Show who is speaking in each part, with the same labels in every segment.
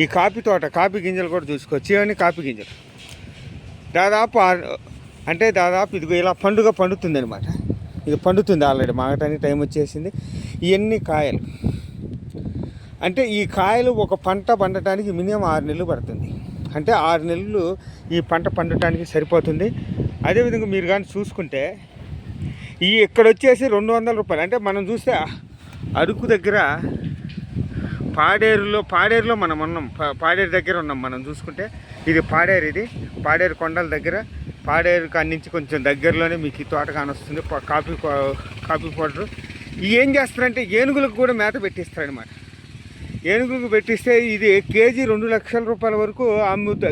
Speaker 1: ఈ కాఫీ తోట కాఫీ గింజలు కూడా చూసుకోవచ్చు. ఇవన్నీ కాఫీ గింజలు దాదాపు దాదాపు ఇదిగో ఇలా పండుతుంది అనమాట. ఇది పండుతుంది ఆల్రెడీ, మాగటానికి టైం వచ్చేసింది. ఇవన్నీ కాయలు అంటే ఈ కాయలు ఒక పంట పండటానికి మినిమం 6 నెలలు పడుతుంది. అంటే 6 నెలలు ఈ పంట పండటానికి సరిపోతుంది. అదేవిధంగా మీరు కానీ చూసుకుంటే ఇక్కడ వచ్చేసి 200 రూపాయలు. అంటే మనం చూస్తే అరకు దగ్గర పాడేరులో మనం ఉన్నాం, పాడేరు దగ్గర ఉన్నాం. మనం చూసుకుంటే ఇది పాడేరు కొండల దగ్గర, పాడేరు కాడి నుంచి కొంచెం దగ్గరలోనే మీకు ఈ తోట కానొస్తుంది. కాఫీ పౌడర్ ఏం చేస్తారంటే ఏనుగులకు కూడా మేత పెట్టిస్తారనమాట. ఏనుగులకు పెట్టిస్తే ఇది కేజీ 2 లక్షల రూపాయల వరకు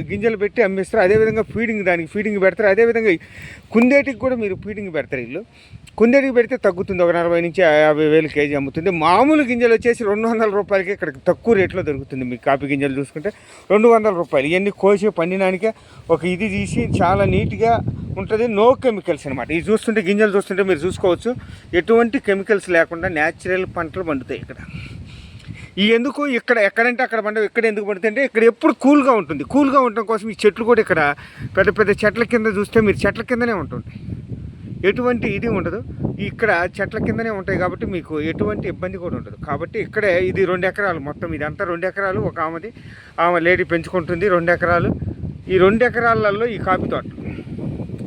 Speaker 1: గింజలు పెట్టి అమ్మిస్తారు. అదేవిధంగా దానికి ఫీడింగ్ పెడతారు. అదేవిధంగా కుందేటికి కూడా మీరు ఫీడింగ్ పెడతారు. వీళ్ళు కుందేటికి పెడితే తగ్గుతుంది, ఒక 40 నుంచి 50 వేలు కేజీ అమ్ముతుంది. మామూలు గింజలు వచ్చేసి 200 రూపాయలకి ఇక్కడ తక్కువ రేట్లో దొరుకుతుంది. మీకు కాఫీ గింజలు చూసుకుంటే 200 రూపాయలు. ఇవన్నీ కోసి పండినానికే ఒక ఇది తీసి చాలా నీట్గా ఉంటుంది. నో కెమికల్స్ అనమాట. ఇది చూస్తుంటే గింజలు చూస్తుంటే మీరు చూసుకోవచ్చు, ఎటువంటి కెమికల్స్ లేకుండా న్యాచురల్ పంటలు పండుతాయి ఇక్కడ. ఈ ఎందుకు ఎక్కడంటే అక్కడ పండుగ ఇక్కడ ఎందుకు పడుతుంది అంటే ఇక్కడ ఎప్పుడు కూల్గా ఉంటుంది. కూల్గా ఉండడం కోసం ఈ చెట్లు కూడా ఇక్కడ పెద్ద పెద్ద చెట్ల కింద చూస్తే మీరు చెట్ల కిందనే ఉంటుంటాయి, ఎటువంటి ఇది ఉండదు. ఇక్కడ చెట్ల కిందనే ఉంటాయి కాబట్టి మీకు ఎటువంటి ఇబ్బంది కూడా ఉండదు. కాబట్టి ఇక్కడే ఇది 2 ఎకరాలు మొత్తం, ఇదంతా 2 ఎకరాలు. ఒక ఆమె లేడీ పెంచుకుంటుంది 2 ఎకరాలు. ఈ 2 ఎకరాలలో ఈ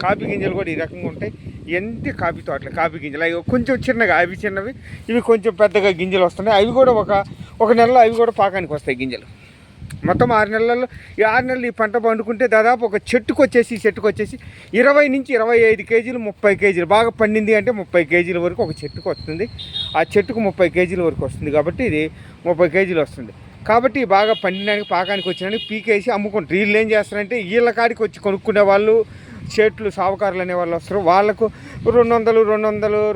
Speaker 1: కాఫీ గింజలు కూడా ఈ రకంగా ఉంటాయి. ఎంత కాఫీ తోటలు కాఫీ గింజలు అవి కొంచెం చిన్నగా, అవి చిన్నవి, ఇవి కొంచెం పెద్దగా గింజలు వస్తున్నాయి. అవి కూడా ఒక నెలలో అవి కూడా పాకానికి వస్తాయి గింజలు. మొత్తం 6 నెలల్లో ఈ 6 నెలలు ఈ పంట పండుకుంటే దాదాపు ఒక చెట్టుకు వచ్చేసి 20 నుంచి 25 కేజీలు 30 కేజీలు బాగా పండింది అంటే 30 కేజీల వరకు ఒక చెట్టుకు వస్తుంది. ఆ చెట్టుకు 30 కేజీల వరకు వస్తుంది కాబట్టి ఇది 30 కేజీలు వస్తుంది. కాబట్టి బాగా పండినానికి పాకానికి వచ్చినానికి పీకేసి అమ్ముకుంటారు. వీళ్ళు ఏం చేస్తారంటే వీళ్ళ కాడికి వచ్చి కొనుక్కునే వాళ్ళు, చెట్లు సావుకారులు అనే వాళ్ళు వస్తారు. వాళ్ళకు 200,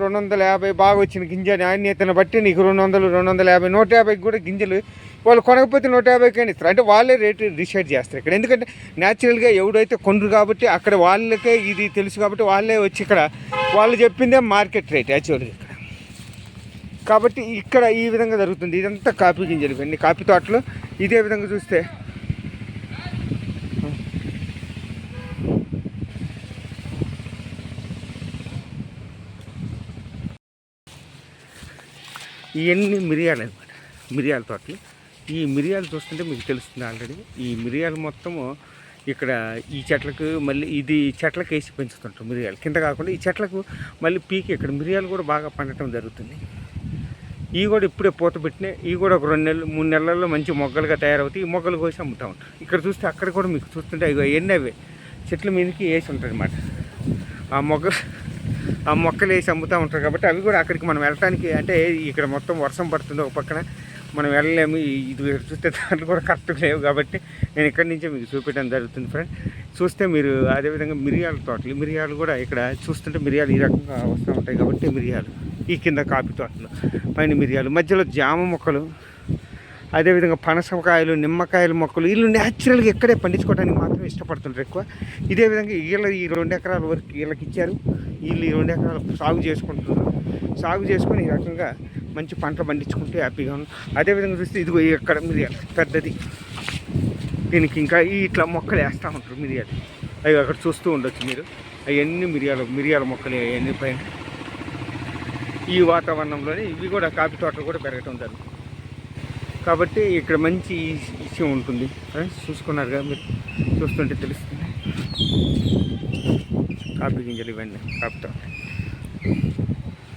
Speaker 1: 250 బాగా వచ్చిన గింజ నాణ్యతను బట్టి నీకు 200, 250, 150 కూడా గింజలు వాళ్ళు కొనకపోతే 150 ఇస్తారు. అంటే వాళ్ళే రేటు డిసైడ్ చేస్తారు ఇక్కడ. ఎందుకంటే న్యాచురల్గా ఎవడైతే కొనరు కాబట్టి అక్కడ వాళ్ళకే ఇది తెలుసు కాబట్టి వాళ్ళే వచ్చి ఇక్కడ వాళ్ళు చెప్పిందే మార్కెట్ రేట్ యాక్చువల్గా ఇక్కడ. కాబట్టి ఇక్కడ ఈ విధంగా జరుగుతుంది. ఇదంతా కాఫీ గింజలు, ఇవన్నీ కాఫీ తోటలు. ఇదే విధంగా చూస్తే ఇవన్నీ మిరియాలు అనమాట, మిరియాల తోటలు. ఈ మిరియాలు చూస్తుంటే మీకు తెలుస్తుంది ఆల్రెడీ. ఈ మిరియాలు మొత్తము ఇక్కడ ఈ చెట్లకు మళ్ళీ ఇది చెట్లకు వేసి పెంచుతుంటాం మిరియాలు కింద కాకుండా. ఈ చెట్లకు మళ్ళీ పీకి ఇక్కడ మిరియాలు కూడా బాగా పండటం జరుగుతుంది. ఇవి కూడా ఇప్పుడే పూత పెట్టినాయి. ఇవి కూడా ఒక 2 నెలలు 3 నెలల్లో మంచి మొగ్గలుగా తయారవుతాయి. ఈ మొగ్గలు కోసి అమ్ముతూ ఉంటారు. ఇక్కడ చూస్తే అక్కడ కూడా మీకు చూస్తుంటే ఇవి ఎన్ని అవే చెట్ల మీదకి వేసి ఉంటుంది అన్నమాట. ఆ మొక్కలు వేసి అమ్ముతూ ఉంటారు కాబట్టి అవి కూడా అక్కడికి మనం వెళ్ళటానికి, అంటే ఇక్కడ మొత్తం వర్షం పడుతుంది ఒక పక్కన, మనం వెళ్ళలేము. ఇది చూస్తే దాంట్లో కూడా కరెక్ట్గా లేవు కాబట్టి నేను ఇక్కడి నుంచే మీకు చూపించడం జరుగుతుంది ఫ్రెండ్. చూస్తే మీరు అదేవిధంగా మిరియాల తోటలు, మిరియాలు కూడా ఇక్కడ చూస్తుంటే మిరియాలు ఈ రకంగా వస్తూ ఉంటాయి కాబట్టి మిరియాలు. ఈ కింద కాఫీ తోటలు, పైన మిరియాలు, మధ్యలో జామ మొక్కలు, అదేవిధంగా పనసకాయలు, నిమ్మకాయల మొక్కలు. వీళ్ళు న్యాచురల్గా ఇక్కడే పండించుకోవడానికి మాత్రం ఇష్టపడుతుంటారు ఎక్కువ. ఇదే విధంగా ఈ 2 ఎకరాల వరకు వీళ్ళకి ఇచ్చారు. వీళ్ళు ఈ 2 ఎకరాలు సాగు చేసుకుంటున్నారు. సాగు చేసుకొని ఈ రకంగా మంచి పంటలు పండించుకుంటే హ్యాపీగా ఉన్నాం. అదేవిధంగా చూస్తే ఇదిగో ఇక్కడ మిరియాలు పెద్దది, దీనికి ఇంకా ఇట్లా మొక్కలు వేస్తూ ఉంటారు మిరియాలు. అవి అక్కడ చూస్తూ ఉండొచ్చు మీరు. అవన్నీ మిరియాల మొక్కలు అవన్నీ పైన. ఈ వాతావరణంలోనే ఇవి కూడా కాఫీ తోటలు కూడా పెరగటం జరుగుతుంది. కాబట్టి ఇక్కడ మంచి విషయం ఉంటుంది ఫ్రెండ్స్. చూసుకున్నారుగా మీరు, చూస్తుంటే తెలుస్తుంది. కాఫీ గింజలు ఇవన్నీ కాఫీ తోట.